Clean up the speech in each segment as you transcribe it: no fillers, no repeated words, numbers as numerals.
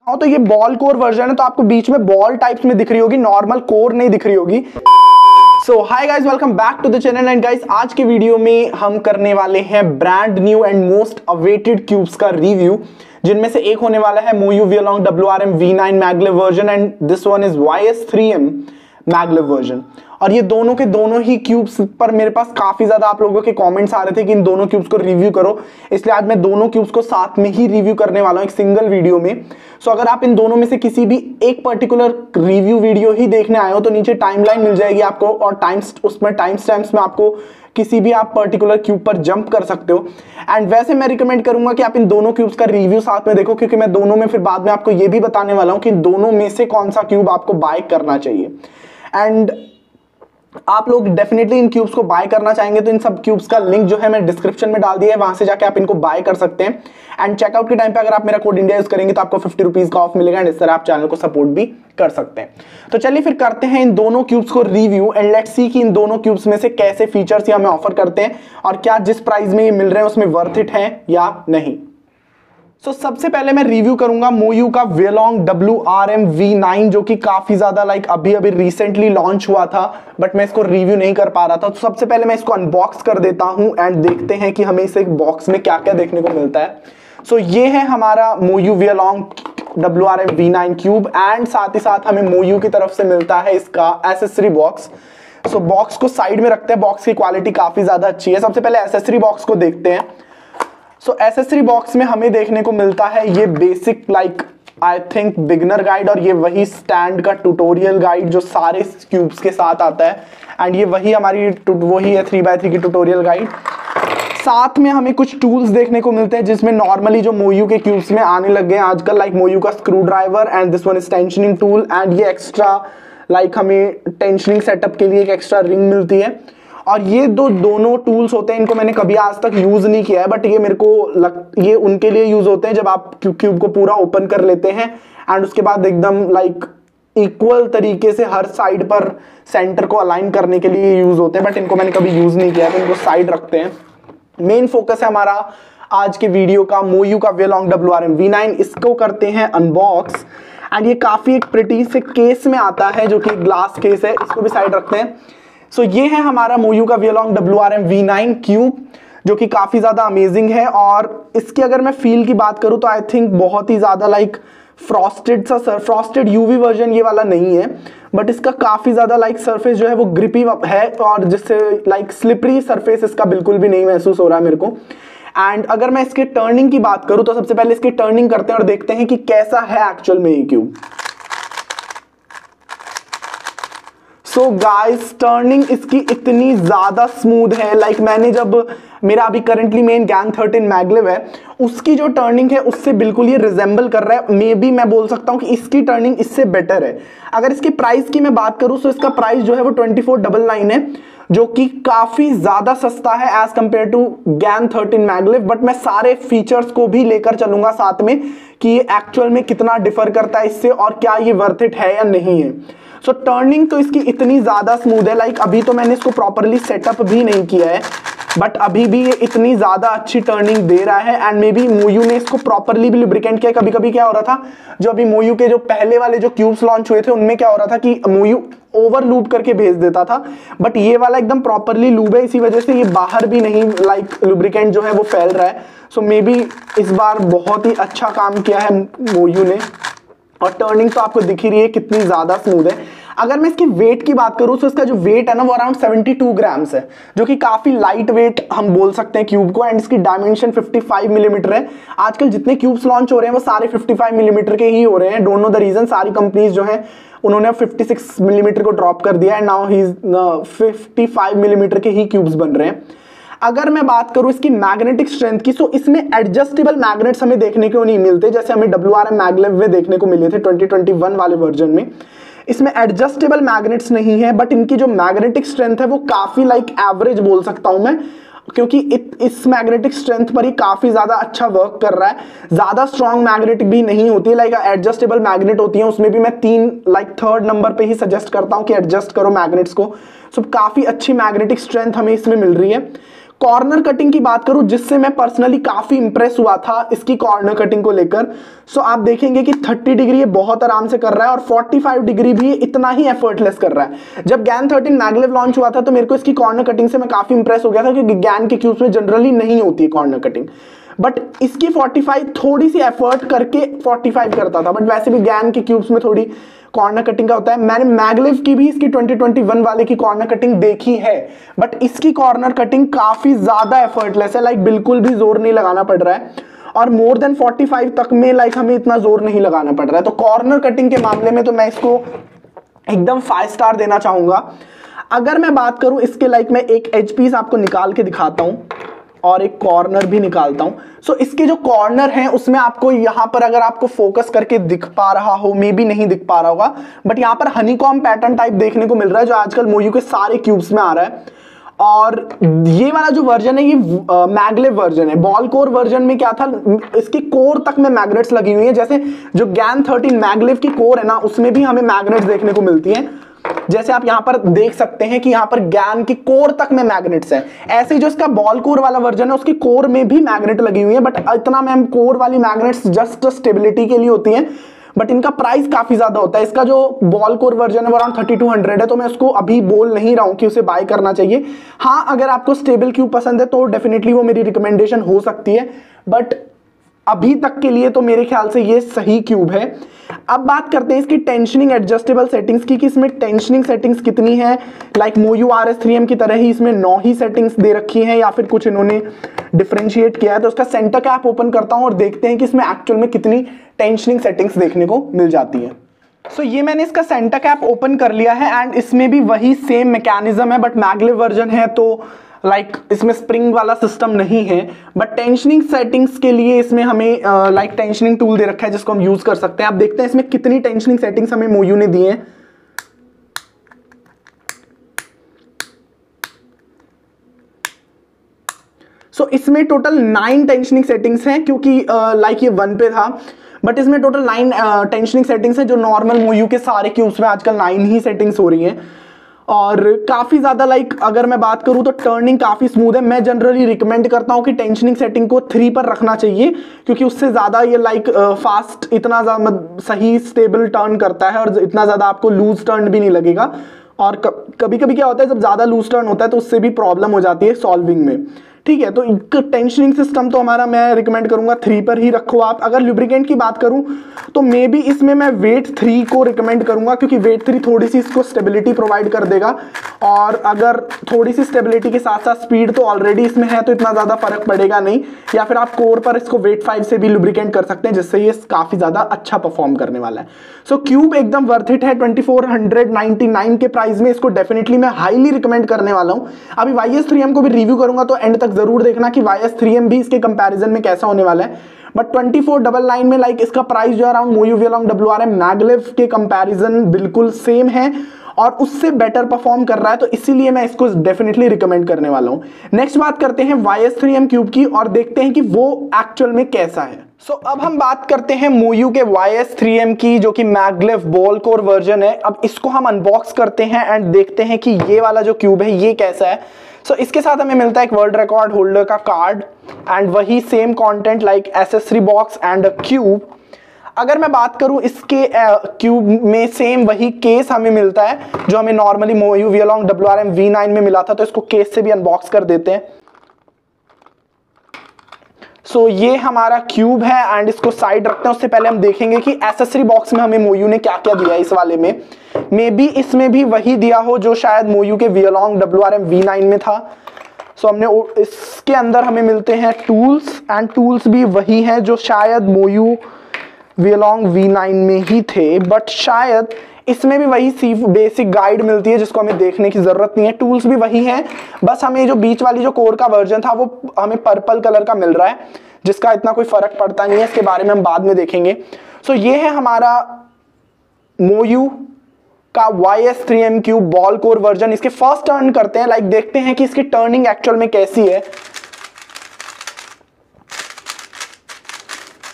हाँ, तो ये बॉल कोर वर्जन है, तो आपको बीच में बॉल टाइप्स में दिख रही होगी, नॉर्मल कोर नहीं दिख रही होगी। So hi guys, welcome back to the channel. And guys, आज के वीडियो में हम करने वाले हैं brand new and most awaited cubes का रिव्यू, जिनमें से एक होने वाला है MoYu Vialong WRM V9 maglev version and this one is YS3M maglev version. और ये दोनों के दोनों ही क्यूब्स पर मेरे पास काफी ज्यादा आप लोगों के कमेंट्स आ रहे थे कि इन दोनों क्यूब्स को रिव्यू करो, इसलिए आज मैं दोनों क्यूब्स को साथ में ही रिव्यू करने वाला हूं एक सिंगल वीडियो में। सो अगर आप इन दोनों में से किसी भी एक पर्टिकुलर रिव्यू वीडियो ही देखने आए हो तो नीचे टाइमलाइन मिल जाएगी आपको, और उसमें टाइम स्टैम्प्स में आपको किसी भी आप पर्टिकुलर क्यूब पर जंप कर सकते हो। एंड वैसे मैं रिकमेंड करूंगा कि आप इन दोनों क्यूब्स का रिव्यू साथ में देखो, क्योंकि मैं दोनों में फिर बाद में आपको ये भी बताने वाला हूं कि इन दोनों में से कौन सा क्यूब आपको बाय करना चाहिए। एंड आप लोग डेफिनेटली इन क्यूब्स को बाय करना चाहेंगे तो इन सब क्यूब्स का लिंक जो है मैं डिस्क्रिप्शन में डाल दिया है, वहां से जाके आप इनको बाय कर सकते हैं। एंड चेकआउट के टाइम पे अगर आप मेरा कोड इंडिया यूज करेंगे तो आपको 50 रुपीज का ऑफ मिलेगा, एंड इस तरह आप चैनल को सपोर्ट भी कर सकते हैं। तो चलिए फिर करते हैं इन दोनों क्यूब्स को रिव्यू, एंड लेट्स सी कि इन दोनों क्यूब्स में से कैसे फीचर्स ये हमें ऑफर करते हैं और क्या जिस प्राइस में ये मिल रहे हैं उसमें वर्थ इट है या नहीं। सो सबसे पहले मैं रिव्यू करूंगा MoYu का Vialong WRM V9, जो कि काफी ज्यादा अभी रिसेंटली लॉन्च हुआ था, बट मैं इसको रिव्यू नहीं कर पा रहा था। तो सबसे पहले मैं इसको अनबॉक्स कर देता हूं एंड देखते हैं कि हमें इस एक बॉक्स में क्या क्या देखने को मिलता है। सो ये है हमारा MoYu Vialong WRM V9 cube, and साथ ही साथ हमें MoYu की तरफ से मिलता है इसका एसेसरी बॉक्स। सो बॉक्स को साइड में रखते हैं, बॉक्स की क्वालिटी काफी ज्यादा अच्छी है। सबसे पहले एसेसरी बॉक्स को देखते हैं। सो एसेसरी बॉक्स में हमें देखने को मिलता है ये basic I think beginner guide, और ये वही स्टैंड का ट्यूटोरियल गाइड जो सारे क्यूब्स के साथ आता है, एंड ये वही हमारी वही है 3x3 की ट्यूटोरियल गाइड। साथ में हमें कुछ टूल्स देखने को मिलते हैं जिसमें नॉर्मली जो MoYu के क्यूब्स में आने लग गए हैं आजकल, MoYu का screw driver and this one is tensioning tool, and ये एक्स्ट्रा हमें टेंशनिंग सेटअप के लिए एक एक्स्ट्रा रिंग मिलती है। और ये दोनों टूल्स होते हैं, इनको मैंने कभी आज तक यूज नहीं किया है, बट ये मेरे को ये उनके लिए यूज होते हैं जब आप क्यूब को पूरा ओपन कर लेते हैं एंड उसके बाद एकदम इक्वल तरीके से हर साइड पर सेंटर को अलाइन करने के लिए यूज होते हैं, बट इनको मैंने कभी यूज नहीं किया है, तो इनको साइड रखते हैं। मेन फोकस है हमारा आज के वीडियो का MoYu का Vialong WRM V9, इसको करते हैं अनबॉक्स। एंड ये काफी एक प्रिटी से केस में आता है जो कि ग्लास केस है, इसको भी साइड रखते हैं। सो ये है हमारा MoYu का Vialong WRM V9 क्यूब, जो कि काफी ज्यादा अमेजिंग है। और इसकी अगर मैं फील की बात करूं तो आई थिंक बहुत ही ज्यादा फ्रॉस्टेड UV वर्जन ये वाला नहीं है, बट इसका काफी ज्यादा सरफेस जो है वो ग्रिपी है, और जिससे स्लिपरी सरफेस इसका बिल्कुल भी नहीं महसूस हो रहा है मेरे को। एंड अगर मैं इसके टर्निंग की बात करूं तो सबसे पहले इसकी टर्निंग करते हैं और देखते हैं कि कैसा है एक्चुअल में ये क्यूब। सो गाइस, टर्निंग इसकी इतनी ज्यादा स्मूथ है, मैंने जब मेरा अभी करंटली मेन गैंग 13 मैगलेव है, उसकी जो टर्निंग है उससे बिल्कुल ये रिजेंबल कर रहा है। मे बी मैं बोल सकता हूं कि इसकी टर्निंग इससे बेटर है। अगर इसकी प्राइस की मैं बात करूं तो इसका प्राइस जो है वो 2499 है, जो कि काफी ज्यादा सस्ता है as compared to gang 13 maglev. But मैं सारे फीचर्स को भी लेकर चलूंगा साथ में कि ये एक्चुअल में कितना डिफर करता है इससे और क्या ये वर्थ इट है या नहीं है। सो टर्निंग तो इसकी इतनी ज्यादा स्मूथ है, अभी तो मैंने इसको प्रॉपरली सेटअप भी नहीं किया है, बट अभी भी ये इतनी ज्यादा अच्छी टर्निंग दे रहा है। एंड मे बी MoYu ने इसको प्रॉपरली भी लुब्रिकेंट किया। कभी कभी क्या हो रहा था, जो अभी MoYu के जो पहले वाले जो क्यूब्स लॉन्च हुए थे उनमें क्या हो रहा था कि MoYu ओवर लूब करके भेज देता था, बट ये वाला एकदम प्रॉपरली लूब है, इसी वजह से ये बाहर भी नहीं लुब्रिकेंट जो है वो फैल रहा है। सो मे बी इस बार बहुत ही अच्छा काम किया है MoYu ने, और टर्निंग तो आपको दिख ही रही है कितनी ज्यादा स्मूथ है। अगर मैं इसकी वेट की बात करूं तो इसका जो वेट है ना वो अराउंड 72 ग्राम्स है, जो कि काफी लाइट वेट हम बोल सकते हैं क्यूब को। एंड इसकी डायमेंशन 55 मिलीमीटर है। आजकल जितने क्यूब्स लॉन्च हो रहे हैं वो सारे 55 मिलीमीटर के ही हो रहे हैं। डोंट नो द रीजन, सारी कंपनीज जो है उन्होंने 56 मिलीमीटर को ड्रॉप कर दिया है, नाउ ही 55 मिलीमीटर के ही क्यूब्स बन रहे हैं। अगर मैं बात करूं इसकी मैग्नेटिक स्ट्रेंथ की, तो इसमें एडजस्टेबल मैग्नेट्स हमें देखने को नहीं मिलते, जैसे हमें WRM मैगलेव में देखने को मिले थे 2021 वाले वर्जन में। इसमें एडजस्टेबल मैग्नेट्स नहीं है, बट इनकी जो मैग्नेटिक स्ट्रेंथ है वो काफी एवरेज बोल सकता हूं मैं, क्योंकि इस मैग्नेटिक स्ट्रेंथ पर ही काफी ज्यादा अच्छा वर्क कर रहा है। ज्यादा स्ट्रॉन्ग मैग्नेटिक भी नहीं होती है, एडजस्टेबल मैग्नेट होती है, उसमें भी मैं 3 नंबर पे ही सजेस्ट करता हूं कि एडजस्ट करो मैग्नेट्स को। सो काफी अच्छी मैग्नेटिक स्ट्रेंथ हमें इसमें मिल रही है। कॉर्नर कटिंग की बात करूं, जिससे मैं पर्सनली काफी इंप्रेस हुआ था इसकी कॉर्नर कटिंग को लेकर, सो आप देखेंगे कि 30 डिग्री ये बहुत आराम से कर रहा है और 45 डिग्री भी इतना ही एफर्टलेस कर रहा है। जब गैन 13 मैगलेव लॉन्च हुआ था तो मेरे को इसकी कॉर्नर कटिंग से मैं काफी इंप्रेस हो गया था, क्योंकि गैन के क्यूब्स में जनरली नहीं होती है कॉर्नर कटिंग, बट इसकी 45 थोड़ी सी एफर्ट करके 45 करता था, बट वैसे भी गैन के क्यूब्स में थोड़ी कॉर्नर कटिंग का होता है। मैंने मैगलेव की भी इसकी 2021 वाले की कॉर्नर कटिंग देखी है, बट इसकी कॉर्नर कटिंग काफी ज्यादा एफर्टलेस है, लाइक बिल्कुल भी जोर नहीं लगाना पड़ रहा है, और मोर देन 45 तक में लाइक हमें इतना जोर नहीं लगाना पड़ रहा है। तो कॉर्नर कटिंग के मामले में तो मैं इसको एकदम 5 स्टार देना चाहूंगा। अगर मैं बात करूं इसके लाइक मैं एक एज पीस आपको निकाल के दिखाता हूं और एक कॉर्नर भी निकालता हूं। सो इसके जो कॉर्नर हैं उसमें आपको यहां पर अगर आपको फोकस करके दिख पा रहा हो, मे भी नहीं दिख पा रहा होगा, बट यहां पर हनीकॉम पैटर्न टाइप देखने को मिल रहा है, जो आजकल मोयू के सारे क्यूब्स में आ रहा है। और ये वाला जो वर्जन है ये मैगलेव वर्जन है। बॉल कोर वर्जन में क्या था, इसकी कोर तक में मैग्नेट्स लगी हुई है, जैसे जो गैन 13 मैगलेव की कोर है ना उसमें भी हमें मैग्नेट्स देखने को मिलती है। जैसे आप यहां पर देख सकते हैं कि यहां पर गैन की कोर तक में मैग्नेट्स है। ऐसे जो इसका बॉल कोर वाला वर्जन है उसकी कोर में भी मैग्नेट लगी हुई है, बट इतना मैम कोर वाली मैग्नेट्स जस्ट स्टेबिलिटी के लिए होती हैं, बट इनका प्राइस काफी ज्यादा होता है। इसका जो बॉल कोर वर्जन है वो अराउंड 3200 है, तो मैं उसको अभी बोल नहीं रहा हूं कि उसे बाय करना चाहिए। हाँ, अगर आपको स्टेबल क्यूब पसंद है तो डेफिनेटली वो मेरी रिकमेंडेशन हो सकती है, बट अभी तक के लिए तो मेरे ख्याल से ये सही क्यूब है। अब बात करते हैं इसकी टेंशनिंग एडजस्टेबल सेटिंग्स की, कि इसमें टेंशनिंग सेटिंग्स कितनी है। लाइक मोयू RS3M की तरह ही इसमें 9 ही सेटिंग्स दे रखी हैं, या फिर कुछ इन्होंने डिफरेंशिएट किया है। तो उसका सेंटर कैप ओपन करता हूं और देखते हैं कि इसमें एक्चुअल में कितनी टेंशनिंग सेटिंग्स देखने को मिल जाती है। सो ये मैंने इसका सेंटर कैप ओपन कर लिया है एंड इसमें भी वही सेम मैकेनिज्म है, बट मैगलेव वर्जन है तो लाइक इसमें स्प्रिंग वाला सिस्टम नहीं है। बट टेंशनिंग सेटिंग्स के लिए इसमें हमें लाइक टेंशनिंग टूल दे रखा है जिसको हम यूज कर सकते हैं। आप देखते हैं इसमें कितनी टेंशनिंग सेटिंग्स हमें मोयू ने दी हैं। सो इसमें टोटल 9 टेंशनिंग सेटिंग्स हैं, क्योंकि लाइक ये 1 पे था, बट इसमें टोटल 9 टेंशनिंग सेटिंग्स हैं, जो नॉर्मल मोयू के सारे क्यूब्स में आजकल 9 ही सेटिंग्स हो रही हैं। और काफी ज्यादा लाइक अगर मैं बात करूं तो टर्निंग काफी स्मूथ है। मैं जनरली रिकमेंड करता हूं कि टेंशनिंग सेटिंग को 3 पर रखना चाहिए, क्योंकि उससे ज्यादा ये लाइक फास्ट इतना ज्यादा सही स्टेबल टर्न करता है और इतना ज्यादा आपको लूज टर्न भी नहीं लगेगा। और कभी कभी क्या होता है, जब ज्यादा लूज टर्न होता है तो उससे भी प्रॉब्लम हो जाती है सॉल्विंग में। ठीक है, तो एक टेंशनिंग सिस्टम तो हमारा मैं रिकमेंड करूंगा 3 पर ही रखो आप। अगर लुब्रिकेंट की बात करूं तो मे बी इसमें मैं वेट 3 को रिकमेंड करूंगा, क्योंकि वेट 3 थोड़ी सी इसको स्टेबिलिटी प्रोवाइड कर देगा, और अगर थोड़ी सी स्टेबिलिटी के साथ साथ स्पीड तो ऑलरेडी इसमें है तो इतना ज्यादा फर्क पड़ेगा नहीं। या फिर आप कोर पर इसको वेट 5 से भी लुब्रिकेंट कर सकते हैं, जिससे ये काफी ज्यादा अच्छा परफॉर्म करने वाला है। सो क्यूब एकदम वर्थ इट है। 2499 के प्राइस में इसको डेफिनेटली मैं हाईली रिकमेंड करने वाला हूं। अभी YS3M को भी रिव्यू करूंगा तो एंड तक जरूर देखना कि YS3M भी इसके कंपैरिजन में कैसा होने वाला है। बट 2499 में लाइक इसका प्राइस जो अराउंड मोयू वियलोंग WRM मैगलेव के कंपैरिजन बिल्कुल सेम है और उससे बेटर परफॉर्म कर रहा है, तो इसीलिए मैं इसको डेफिनेटली रिकमेंड करने वाला हूं। नेक्स्ट बात करते हैं YS3M क्यूब की और देखते हैं कि वो एक्चुअल में कैसा है। सो अब हम बात करते हैं मोयू के YS3M की, जो कि मैगलेव बॉल कोर वर्जन है। अब इसको हम अनबॉक्स करते हैं एंड देखते हैं कि ये वाला जो क्यूब है ये कैसा है। सो इसके साथ हमें मिलता है एक वर्ल्ड रिकॉर्ड होल्डर का कार्ड एंड वही same content like accessory box and a cube. अगर मैं बात करूं इसके क्यूब में सेम वही केस हमें मिलता है जो हमें नॉर्मली मोयू वियलोंग WRM V9 में मिला था, तो इसको केस से भी अनबॉक्स कर देते हैं। सो ये हमारा क्यूब है एंड इसको साइड रखते हैं। उससे पहले हम देखेंगे कि एक्सेसरी बॉक्स में हमें मोयू ने क्या क्या दिया है इस वाले में। मे बी इसमें भी वही दिया हो जो शायद मोयू के वियलोंग WRM V9 में था। सो हमने इसके अंदर हमें मिलते हैं टूल्स एंड टूल्स भी वही हैं जो शायद मोयू वियलोंग V9 में ही थे, बट शायद इसमें भी वही सी बेसिक गाइड मिलती है जिसको हमें देखने की जरूरत नहीं है। टूल्स भी वही हैं, बस हमें जो बीच वाली जो कोर का वर्जन था वो हमें पर्पल कलर का मिल रहा है, जिसका इतना कोई फर्क पड़ता नहीं है। इसके बारे में हम बाद में देखेंगे। सो ये है हमारा मोयू का YS3M cube ball core version. इसके फर्स्ट टर्न करते हैं, लाइक देखते हैं कि इसकी टर्निंग एक्चुअल में कैसी है।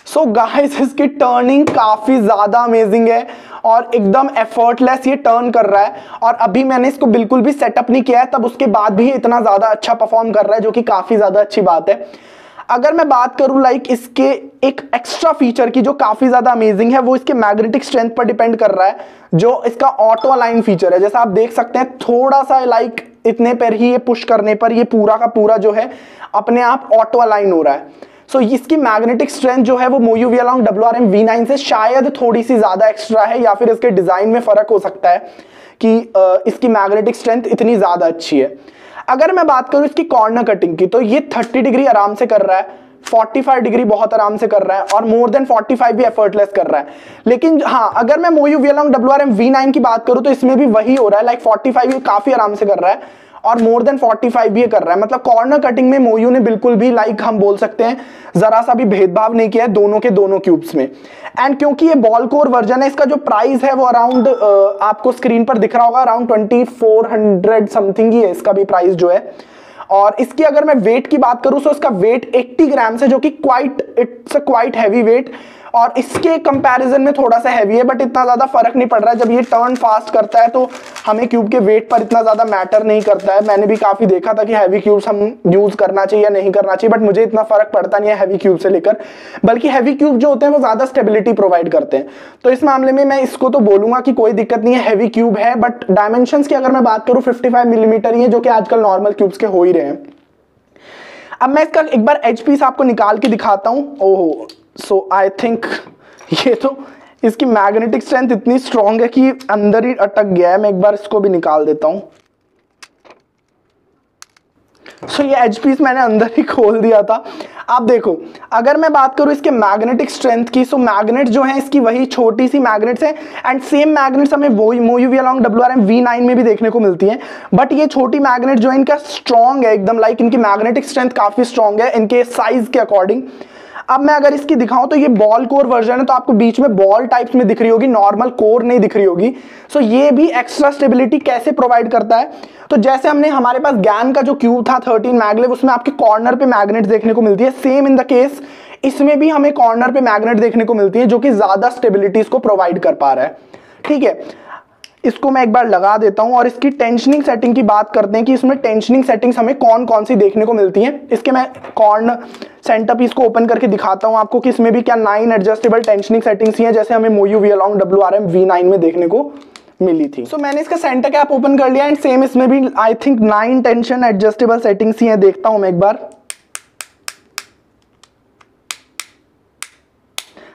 सो गाइस इसकी टर्निंग काफी ज्यादा अमेजिंग है और एकदम एफर्टलेस ये टर्न कर रहा है। और अभी मैंने इसको बिल्कुल भी सेटअप नहीं किया है, तब उसके बाद भी इतना ज्यादा अच्छा परफॉर्म कर रहा है, जो कि काफी ज्यादा अच्छी बात है। अगर मैं बात करूं लाइक इसके एक एक्स्ट्रा फीचर की जो काफी ज्यादा अमेजिंग है, वो इसके मैग्नेटिक स्ट्रेंथ पर डिपेंड कर रहा है, जो इसका ऑटो अलाइन फीचर है। जैसा आप देख सकते हैं, थोड़ा सा लाइक इतने पर ही ये पुश करने पर ये पूरा का पूरा जो है अपने आप ऑटो अलाइन हो रहा है। सो इसकी मैग्नेटिक स्ट्रेंथ जो है वो मोयू वियलोंग WRM V9 से शायद थोड़ी सी ज्यादा एक्स्ट्रा है, या फिर इसके डिजाइन में फर्क हो सकता है कि इसकी मैग्नेटिक स्ट्रेंथ इतनी ज्यादा अच्छी है। अगर मैं बात करूं इसकी कॉर्नर कटिंग की, तो ये 30 डिग्री आराम से कर रहा है, 45 डिग्री बहुत आराम से कर रहा है, और मोर देन 45 भी एफर्टलेस कर रहा है। लेकिन हाँ, अगर मैं मोयू वियलोंग WRM V9 की बात करूं तो इसमें भी वही हो रहा है, लाइक 45 काफी आराम से कर रहा है और मोर देन 45 भी ये कर रहा है। मतलब कॉर्नर कटिंग में मोयू ने बिल्कुल भी लाइक हम बोल सकते हैं जरा सा भी भेदभाव नहीं किया है दोनों के दोनों क्यूब्स में। एंड क्योंकि ये बॉल कोर वर्जन है, इसका जो प्राइस है वो अराउंड आपको स्क्रीन पर दिख रहा होगा, अराउंड 2400 समथिंग ही है इसका भी प्राइस जो है। और इसकी अगर मैं वेट की बात करूं तो इसका वेट 80 ग्राम है, जो कि it's a quite heavy weight, और इसके कंपैरिजन में थोड़ा सा हैवी है, बट इतना ज्यादा फर्क नहीं पड़ रहा है। जब ये टर्न फास्ट करता है तो हमें क्यूब के वेट पर इतना ज्यादा मैटर नहीं करता है। मैंने भी काफी देखा था कि हैवी क्यूब्स हम यूज करना चाहिए या नहीं करना चाहिए, बट मुझे इतना फर्क पड़ता नहीं है हैवी क्यूब से लेकर, बल्कि हैवी क्यूब जो होते हैं वो ज्यादा स्टेबिलिटी प्रोवाइड करते हैं। तो इस मामले में मैं इसको तो बोलूंगा कि कोई दिक्कत नहीं है, हैवी क्यूब है। बट डायमेंशन की अगर मैं बात करूं 55 मिलीमीटर ही है, जो कि आजकल नॉर्मल क्यूब्स के हो ही रहे हैं। अब मैं इसका एक बार एज पीस आपको निकाल के दिखाता हूं। ओह, सो आई थिंक ये तो इसकी मैग्नेटिक स्ट्रेंथ इतनी स्ट्रांग है कि अंदर ही अटक गया है। मैं एक बार इसको भी निकाल देता हूं। सो ये एज पीस मैंने अंदर ही खोल दिया था। आप देखो, अगर मैं बात करूं इसके मैग्नेटिक स्ट्रेंथ की, सो मैग्नेट जो है इसकी वही छोटी सी मैग्नेट्स है, एंड सेम मैग्नेट्स हमें मोयू वियलोंग WRM V9 में भी देखने को मिलती है। बट ये छोटी मैग्नेट जो है इनका स्ट्रॉन्ग है एकदम, लाइक इनकी मैग्नेटिक स्ट्रेंथ काफी स्ट्रॉन्ग है इनके साइज के अकॉर्डिंग। अब मैं अगर इसकी दिखाऊं तो ये बॉल कोर वर्जन है, तो आपको बीच में बॉल टाइप्स में दिख रही होगी, नॉर्मल कोर नहीं दिख रही होगी। सो ये भी एक्स्ट्रा स्टेबिलिटी कैसे प्रोवाइड करता है, तो जैसे हमने हमारे पास गैन का जो क्यूब था 13 मैग्लेव, उसमें आपके कॉर्नर पे मैग्नेट देखने को मिलती है, सेम इन द केस इसमें भी हमें कॉर्नर पे मैग्नेट देखने को मिलती है, जो कि ज्यादा स्टेबिलिटी इसको प्रोवाइड कर पा रहा है। ठीक है, इसको मैं एक बार लगा देता हूं और इसकी टेंशनिंग सेटिंग की बात करते हैं कि इसमें टेंशनिंग सेटिंग्स हमें कौन कौन सी देखने को मिलती हैं। इसके मैं कॉर्न सेंटर पीस को ओपन करके दिखाता हूं आपको कि इसमें भी क्या 9 एडजस्टेबल टेंशनिंग सेटिंग्स ही हैं, जैसे हमें मोयू वियलोंग WRM V9 में देखने को मिली थी। सो मैंने इसका सेंटर कैप ओपन कर लिया, एंड सेम इसमें भी I think 9 tension adjustable settings ही हैं। देखता हूं मैं एक बार।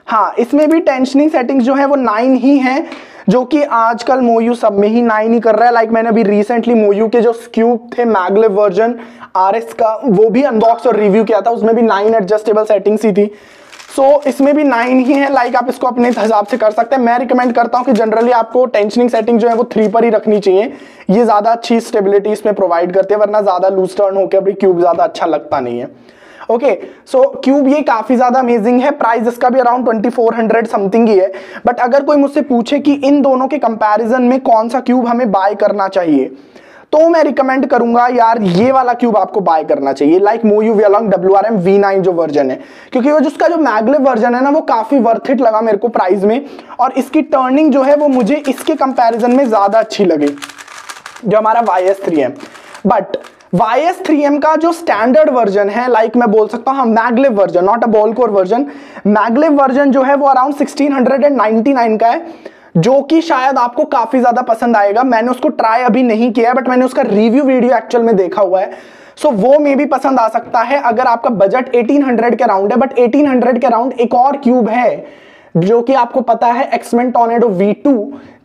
हाँ, इसमें भी टेंशनिंग सेटिंग्स जो है वो 9 ही हैं, जो कि आजकल मोयू सब में ही 9 ही कर रहा है। लाइक मैंने अभी रिसेंटली मोयू के जो क्यूब थे मैग्लेव वर्जन RS का, वो भी अनबॉक्स और रिव्यू किया था, उसमें भी 9 एडजस्टेबल सेटिंग्स ही थी। सो इसमें भी 9 ही है। लाइक आप इसको अपने हिसाब से कर सकते हैं। मैं रिकमेंड करता हूं कि जनरली आपको टेंशनिंग सेटिंग जो है वो 3 पर ही रखनी चाहिए। ये ज्यादा अच्छी स्टेबिलिटी इसमें प्रोवाइड करती है, वरना ज्यादा लूज टर्न होकर अभी क्यूब ज्यादा अच्छा लगता नहीं है। ओके, सो क्यूब ये काफी ज्यादा अमेजिंग है। प्राइस इसका भी अराउंड 2400 समथिंग ही है। बट अगर कोई मुझसे पूछे कि इन दोनों के कंपैरिजन में कौन सा क्यूब हमें बाय करना चाहिए, तो मैं रिकमेंड करूंगा यार ये वाला क्यूब आपको बाय करना चाहिए, लाइक मोयू वियलोंग WRM V9 जो वर्जन है, क्योंकि वो जिसका जो मैग्लेव वर्जन है ना, वो काफी वर्थ इट लगा मेरे को प्राइस में, और इसकी टर्निंग जो है वो मुझे इसके कंपैरिजन में ज्यादा अच्छी लगी जो हमारा YS3M। बट YS3M का जो स्टैंडर्ड वर्जन है, लाइक मैं बोल सकता हूं maglev version, not a ball core version, maglev version जो है वो अराउंड 1699 का है, जो कि शायद आपको काफी ज्यादा पसंद आएगा। मैंने उसको ट्राई अभी नहीं किया है, बट मैंने उसका रिव्यू वीडियो एक्चुअल में देखा हुआ है। सो वो मे भी पसंद आ सकता है अगर आपका बजट 1800 के अराउंड है। बट 1800 के अराउंड एक और क्यूब है जो कि आपको पता है, एक्समेन टॉर्नेडो V2,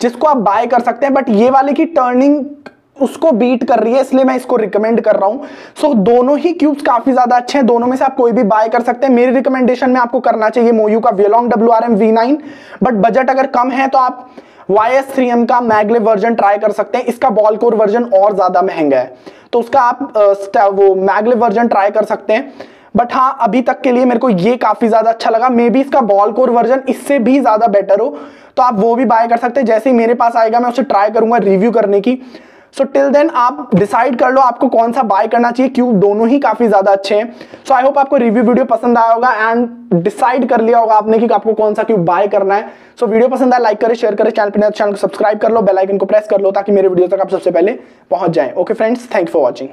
जिसको आप बाय कर सकते हैं। बट ये वाले की टर्निंग उसको बीट कर रही है, इसलिए मैं इसको रिकमेंड कर रहा हूं। सो दोनों ही क्यूब्स काफी ज्यादा अच्छे हैं, दोनों में से आप कोई भी बाय कर सकते हैं। मेरी रिकमेंडेशन में आपको करना चाहिए मोयू का वियलोंग WRM V9। बट बजट अगर कम है तो आप YS3M का मैग्लेव वर्जन ट्राई कर सकते हैं। इसका बॉल कोर वर्जन और ज्यादा महंगा है, तो उसका आप वो मैग्लेव वर्जन ट्राई कर सकते हैं। बट हाँ, अभी तक के लिए मेरे को ये काफी ज्यादा अच्छा लगा। मे बी इसका बॉल कोर वर्जन इससे भी ज्यादा बेटर हो, तो आप वो भी बाय कर सकते हैं। जैसे ही मेरे पास आएगा मैं उसे ट्राई करूंगा रिव्यू करने की। सो टिल देन आप डिसाइड कर लो आपको कौन सा बाय करना चाहिए, क्यों दोनों ही काफी ज्यादा अच्छे हैं। सो आई होप आपको रिव्यू वीडियो पसंद आया होगा एंड डिसाइड कर लिया होगा आपने कि आपको कौन सा क्यों बाय करना है। सो वीडियो पसंद आया लाइक करें, शेयर करें, चैनल पर चैनल को सब्सक्राइब कर लो, बेल आइकन को प्रेस कर लो ताकि मेरे वीडियो तक आप सबसे पहले पहुंच जाएं। Okay friends, thank you for watching.